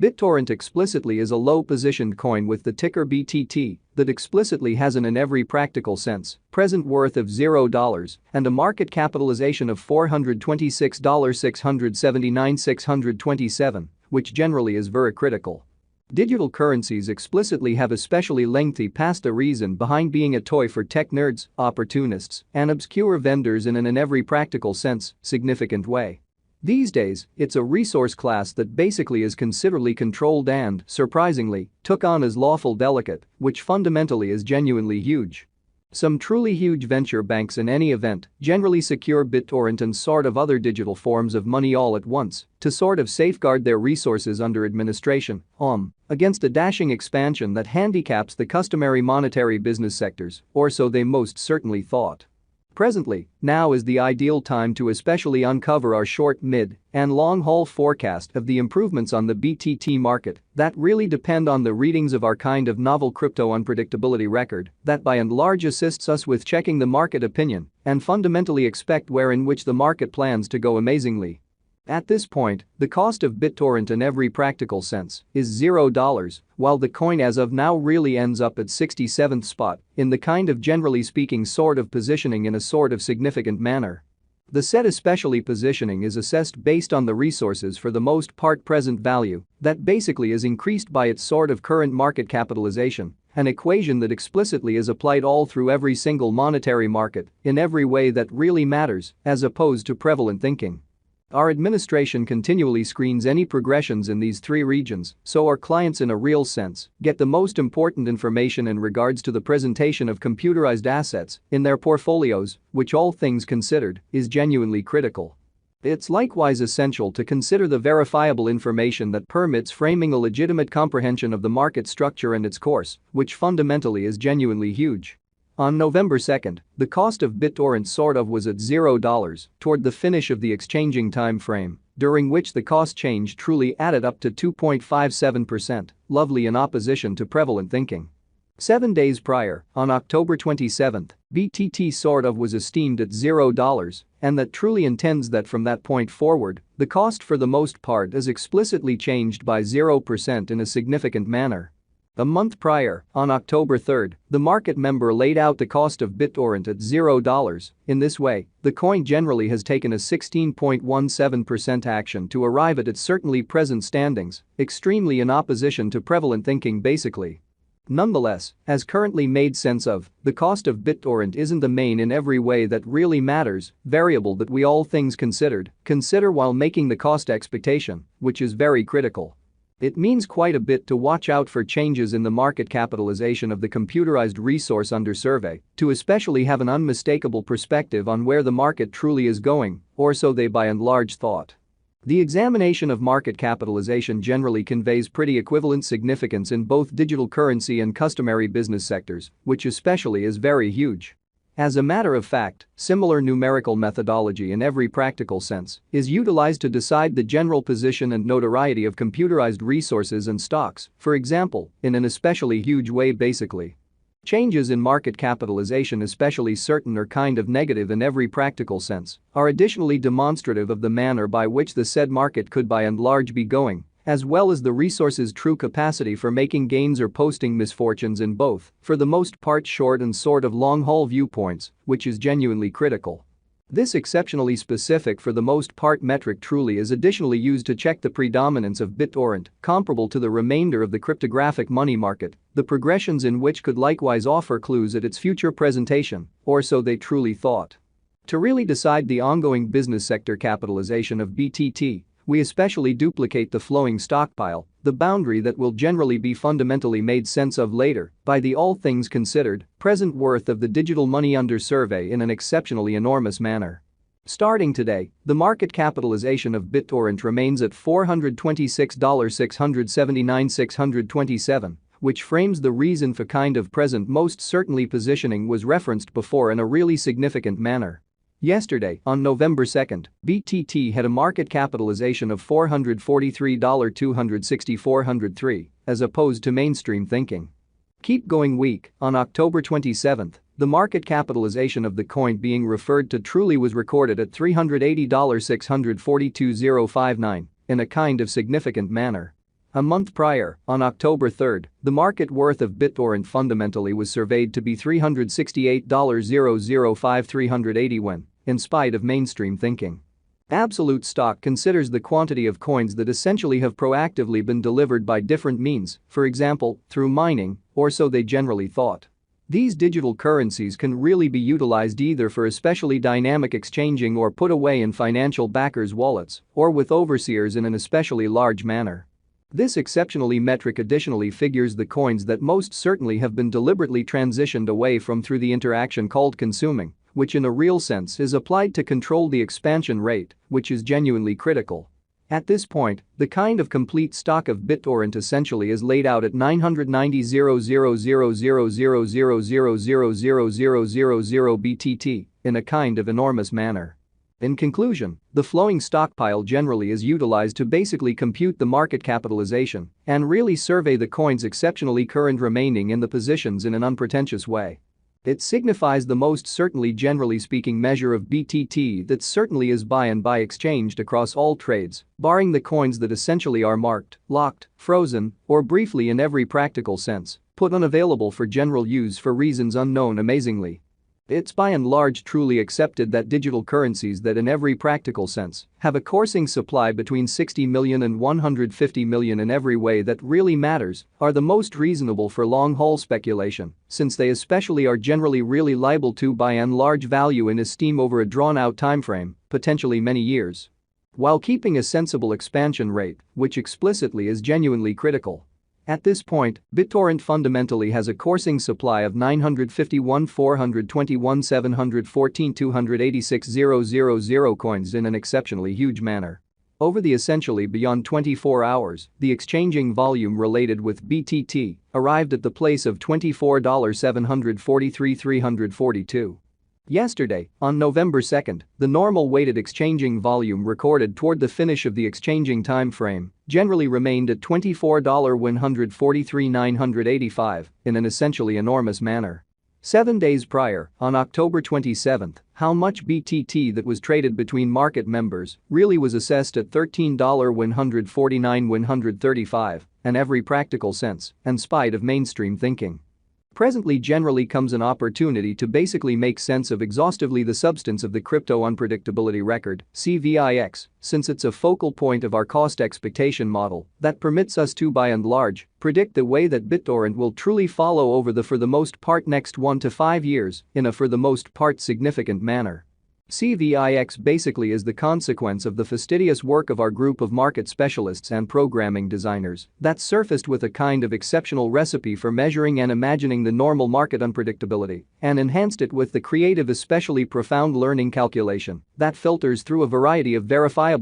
Bittorrent explicitly is a low-positioned coin with the ticker BTT that explicitly has an in every practical sense present worth of $0 and a market capitalization of $426,679,627, which generally is very critical. Digital currencies explicitly have especially lengthy past the reason behind being a toy for tech nerds, opportunists, and obscure vendors in an in every practical sense, significant way. These days, it's a resource class that basically is considerably controlled and, surprisingly, took on as lawful delicate, which fundamentally is genuinely huge. Some truly huge venture banks in any event generally secure Bittorrent and sort of other digital forms of money all at once to sort of safeguard their resources under administration, against a dashing expansion that handicaps the customary monetary business sectors, or so they most certainly thought. Presently, now is the ideal time to especially uncover our short, mid, and long-haul forecast of the improvements on the BTT market that really depend on the readings of our kind of novel crypto unpredictability record that by and large assists us with checking the market opinion and fundamentally expect where in which the market plans to go amazingly. At this point, the cost of Bittorrent in every practical sense is $0, while the coin as of now really ends up at 67th spot in the kind of generally speaking sort of positioning in a sort of significant manner. The said especially positioning is assessed based on the resources for the most part present value that basically is increased by its sort of current market capitalization, an equation that explicitly is applied all through every single monetary market in every way that really matters as opposed to prevalent thinking. Our administration continually screens any progressions in these three regions so our clients in a real sense get the most important information in regards to the presentation of computerized assets in their portfolios, which all things considered is genuinely critical. It's likewise essential to consider the verifiable information that permits framing a legitimate comprehension of the market structure and its course, which fundamentally is genuinely huge. On November 2nd, the cost of Bittorrent sort of was at $0 toward the finish of the exchanging time frame, during which the cost change truly added up to 2.57%, lovely in opposition to prevalent thinking. 7 days prior, on October 27th, BTT sort of was esteemed at $0, and that truly intends that from that point forward, the cost for the most part is explicitly changed by 0% in a significant manner. A month prior, on October 3rd, the market member laid out the cost of Bittorrent at $0. In this way, the coin generally has taken a 16.17% action to arrive at its certainly present standings, extremely in opposition to prevalent thinking basically. Nonetheless, as currently made sense of, the cost of Bittorrent isn't the main in every way that really matters variable that we all things considered consider while making the cost expectation, which is very critical. It means quite a bit to watch out for changes in the market capitalization of the computerized resource under survey to especially have an unmistakable perspective on where the market truly is going, or so they by and large thought. The examination of market capitalization generally conveys pretty equivalent significance in both digital currency and customary business sectors, which especially is very huge. As a matter of fact, similar numerical methodology in every practical sense is utilized to decide the general position and notoriety of computerized resources and stocks, for example, in an especially huge way basically. Changes in market capitalization, especially certain or kind of negative in every practical sense, are additionally demonstrative of the manner by which the said market could by and large be going, as well as the resource's true capacity for making gains or posting misfortunes in both, for the most part short and sort of long-haul viewpoints, which is genuinely critical. This exceptionally specific for the most part metric truly is additionally used to check the predominance of Bittorrent, comparable to the remainder of the cryptographic money market, the progressions in which could likewise offer clues at its future presentation, or so they truly thought. To really decide the ongoing business sector capitalization of BTT, we especially duplicate the flowing stockpile, the boundary that will generally be fundamentally made sense of later by the all things considered present worth of the digital money under survey in an exceptionally enormous manner. Starting today, the market capitalization of Bittorrent remains at $426,679,627, which frames the reason for kind of present most certainly positioning was referenced before in a really significant manner. Yesterday, on November 2nd, BTT had a market capitalization of $443,264,403, as opposed to mainstream thinking. Keep going week, on October 27th, the market capitalization of the coin being referred to truly was recorded at $380,642,059 in a kind of significant manner. A month prior, on October 3, the market worth of Bittorrent fundamentally was surveyed to be $368,005,380 in spite of mainstream thinking. Absolute stock considers the quantity of coins that essentially have proactively been delivered by different means, for example, through mining, or so they generally thought. These digital currencies can really be utilized either for especially dynamic exchanging or put away in financial backers' wallets, or with overseers in an especially large manner. This exceptionally metric additionally figures the coins that most certainly have been deliberately transitioned away from through the interaction called consuming, which in a real sense is applied to control the expansion rate, which is genuinely critical. At this point, the kind of complete stock of Bittorrent essentially is laid out at 990,000,000,000,000,000 BTT in a kind of enormous manner. In conclusion, the flowing stockpile generally is utilized to basically compute the market capitalization and really survey the coins exceptionally current remaining in the positions in an unpretentious way. It signifies the most certainly generally speaking measure of BTT that certainly is by and by exchanged across all trades, barring the coins that essentially are marked, locked, frozen, or briefly in every practical sense, put unavailable for general use for reasons unknown amazingly. It's by and large truly accepted that digital currencies that in every practical sense have a coursing supply between 60 million and 150 million in every way that really matters are the most reasonable for long-haul speculation, since they especially are generally really liable to by and large value in esteem over a drawn-out timeframe, potentially many years. While keeping a sensible expansion rate, which explicitly is genuinely critical. At this point, Bittorrent fundamentally has a coursing supply of 951,421,714,286,000 coins in an exceptionally huge manner. Over the essentially beyond 24 hours, the exchanging volume related with BTT arrived at the place of $24,743,342. Yesterday, on November 2, the normal weighted exchanging volume recorded toward the finish of the exchanging time frame generally remained at $24,143,985 in an essentially enormous manner. 7 days prior, on October 27, how much BTT that was traded between market members really was assessed at $13,149,135 in every practical sense, in spite of mainstream thinking. Presently generally comes an opportunity to basically make sense of exhaustively the substance of the crypto unpredictability record, CVIX, since it's a focal point of our cost expectation model that permits us to by and large predict the way that Bittorrent will truly follow over the for the most part next 1 to 5 years in a for the most part significant manner. CVIX basically is the consequence of the fastidious work of our group of market specialists and programming designers that surfaced with a kind of exceptional recipe for measuring and imagining the normal market unpredictability and enhanced it with the creative especially profound learning calculation that filters through a variety of verifiable